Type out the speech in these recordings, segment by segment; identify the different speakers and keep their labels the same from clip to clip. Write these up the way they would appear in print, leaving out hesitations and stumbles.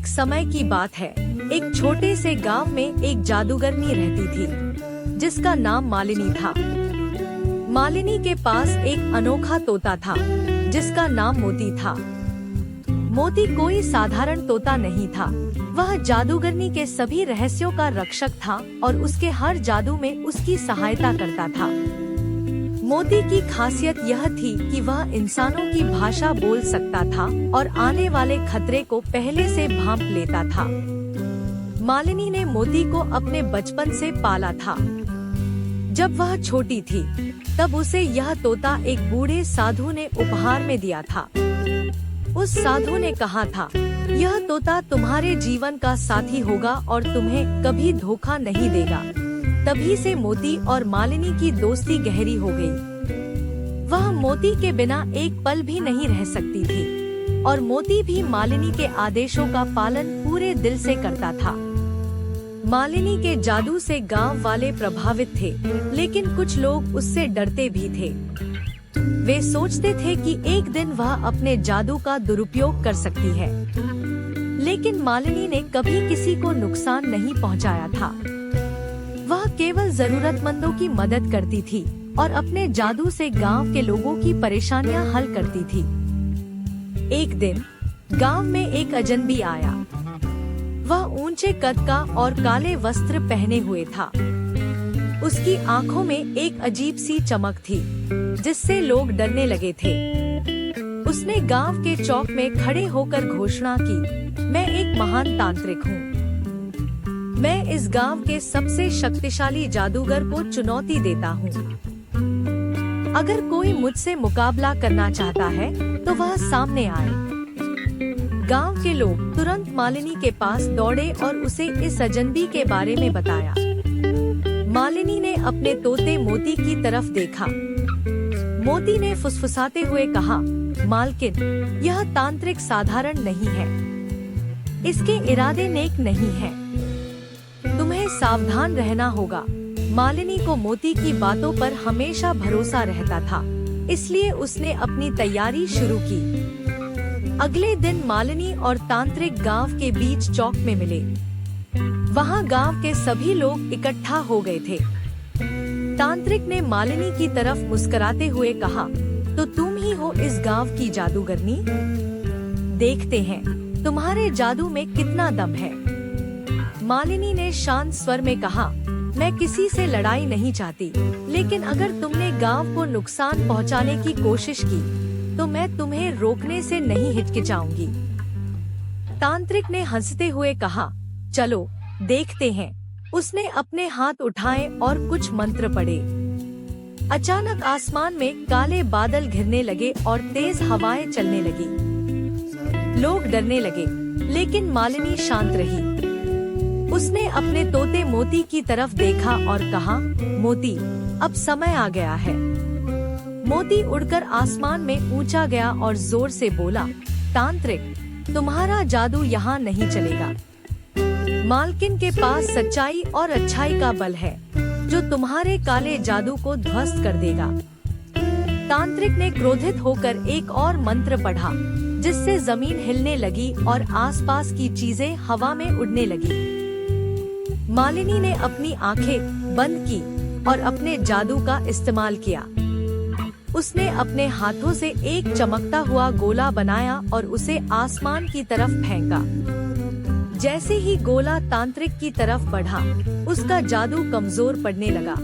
Speaker 1: एक समय की बात है। एक छोटे से गांव में एक जादूगरनी रहती थी जिसका नाम मालिनी था। मालिनी के पास एक अनोखा तोता था जिसका नाम मोती था। मोती कोई साधारण तोता नहीं था, वह जादूगरनी के सभी रहस्यों का रक्षक था और उसके हर जादू में उसकी सहायता करता था। मोती की खासियत यह थी कि वह इंसानों की भाषा बोल सकता था और आने वाले खतरे को पहले से भांप लेता था। मालिनी ने मोती को अपने बचपन से पाला था। जब वह छोटी थी तब उसे यह तोता एक बूढ़े साधु ने उपहार में दिया था। उस साधु ने कहा था, यह तोता तुम्हारे जीवन का साथी होगा और तुम्हें कभी धोखा नहीं देगा। तभी से मोती और मालिनी की दोस्ती गहरी हो गई। वह मोती के बिना एक पल भी नहीं रह सकती थी और मोती भी मालिनी के आदेशों का पालन पूरे दिल से करता था। मालिनी के जादू से गांव वाले प्रभावित थे, लेकिन कुछ लोग उससे डरते भी थे। वे सोचते थे कि एक दिन वह अपने जादू का दुरुपयोग कर सकती है, लेकिन मालिनी ने कभी किसी को नुकसान नहीं पहुंचाया था। वह केवल जरूरतमंदों की मदद करती थी और अपने जादू से गांव के लोगों की परेशानियां हल करती थी। एक दिन गांव में एक अजनबी आया। वह ऊंचे कद का और काले वस्त्र पहने हुए था। उसकी आंखों में एक अजीब सी चमक थी जिससे लोग डरने लगे थे। उसने गांव के चौक में खड़े होकर घोषणा की, मैं एक महान तांत्रिक हूँ। मैं इस गांव के सबसे शक्तिशाली जादूगर को चुनौती देता हूँ। अगर कोई मुझसे मुकाबला करना चाहता है तो वह सामने आए। गांव के लोग तुरंत मालिनी के पास दौड़े और उसे इस अजनबी के बारे में बताया। मालिनी ने अपने तोते मोती की तरफ देखा। मोती ने फुसफुसाते हुए कहा, मालकिन, यह तांत्रिक साधारण नहीं है। इसके इरादे नेक नहीं हैं। तुम्हें सावधान रहना होगा। मालिनी को मोती की बातों पर हमेशा भरोसा रहता था, इसलिए उसने अपनी तैयारी शुरू की। अगले दिन मालिनी और तांत्रिक गांव के बीच चौक में मिले। वहां गांव के सभी लोग इकट्ठा हो गए थे। तांत्रिक ने मालिनी की तरफ मुस्कुराते हुए कहा, तो तुम ही हो इस गांव की जादूगरनी? देखते हैं तुम्हारे जादू में कितना दम है। मालिनी ने शांत स्वर में कहा, मैं किसी से लड़ाई नहीं चाहती, लेकिन अगर तुमने गांव को नुकसान पहुंचाने की कोशिश की तो मैं तुम्हें रोकने से नहीं हिचकिचाऊंगी। तांत्रिक ने हंसते हुए कहा, चलो देखते हैं। उसने अपने हाथ उठाए और कुछ मंत्र पढ़े। अचानक आसमान में काले बादल घिरने लगे और तेज हवाएं चलने लगी। लोग डरने लगे, लेकिन मालिनी शांत रही। उसने अपने तोते मोती की तरफ देखा और कहा, मोती, अब समय आ गया है। मोती उड़कर आसमान में ऊंचा गया और जोर से बोला, तांत्रिक, तुम्हारा जादू यहाँ नहीं चलेगा। मालकिन के पास सच्चाई और अच्छाई का बल है जो तुम्हारे काले जादू को ध्वस्त कर देगा। तांत्रिक ने क्रोधित होकर एक और मंत्र पढ़ा, जिससे जमीन हिलने लगी और आसपास की चीजें हवा में उड़ने लगी। मालिनी ने अपनी आंखें बंद की और अपने जादू का इस्तेमाल किया। उसने अपने हाथों से एक चमकता हुआ गोला बनाया और उसे आसमान की तरफ फेंका। जैसे ही गोला तांत्रिक की तरफ बढ़ा, उसका जादू कमजोर पड़ने लगा।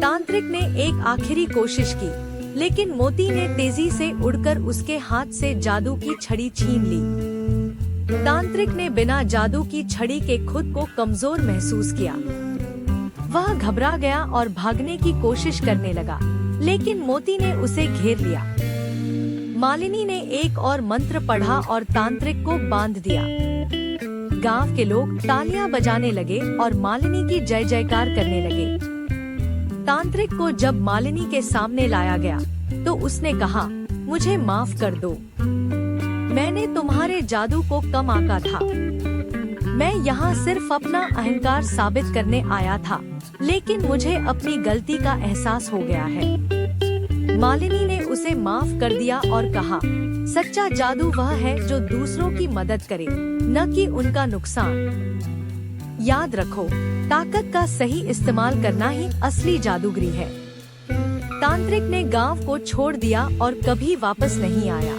Speaker 1: तांत्रिक ने एक आखिरी कोशिश की, लेकिन मोती ने तेजी से उड़कर उसके हाथ से जादू की छड़ी छीन ली। तांत्रिक ने बिना जादू की छड़ी के खुद को कमजोर महसूस किया। वह घबरा गया और भागने की कोशिश करने लगा, लेकिन मोती ने उसे घेर लिया। मालिनी ने एक और मंत्र पढ़ा और तांत्रिक को बांध दिया। गांव के लोग तालियां बजाने लगे और मालिनी की जय जयकार करने लगे। तांत्रिक को जब मालिनी के सामने लाया गया तो उसने कहा, मुझे माफ कर दो। मैंने तुम्हारे जादू को कम आंका था। मैं यहाँ सिर्फ अपना अहंकार साबित करने आया था, लेकिन मुझे अपनी गलती का एहसास हो गया है। मालिनी ने उसे माफ कर दिया और कहा, सच्चा जादू वह है जो दूसरों की मदद करे, न कि उनका नुकसान। याद रखो, ताकत का सही इस्तेमाल करना ही असली जादूगरी है। तांत्रिक ने गांव को छोड़ दिया और कभी वापस नहीं आया।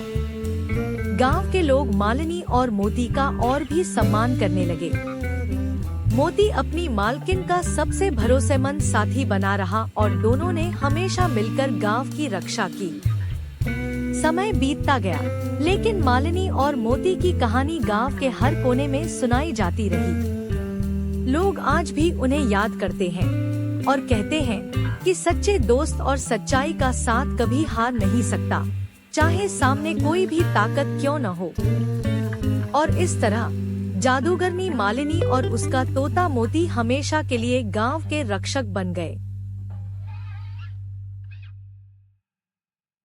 Speaker 1: गांव के लोग मालिनी और मोती का और भी सम्मान करने लगे। मोती अपनी मालकिन का सबसे भरोसेमंद साथी बना रहा और दोनों ने हमेशा मिलकर गांव की रक्षा की। समय बीतता गया, लेकिन मालिनी और मोती की कहानी गांव के हर कोने में सुनाई जाती रही। लोग आज भी उन्हें याद करते हैं और कहते हैं कि सच्चे दोस्त और सच्चाई का साथ कभी हार नहीं सकता, चाहे सामने कोई भी ताकत क्यों न हो। और इस तरह जादूगरनी मालिनी और उसका तोता मोती हमेशा के लिए गांव के रक्षक बन गए।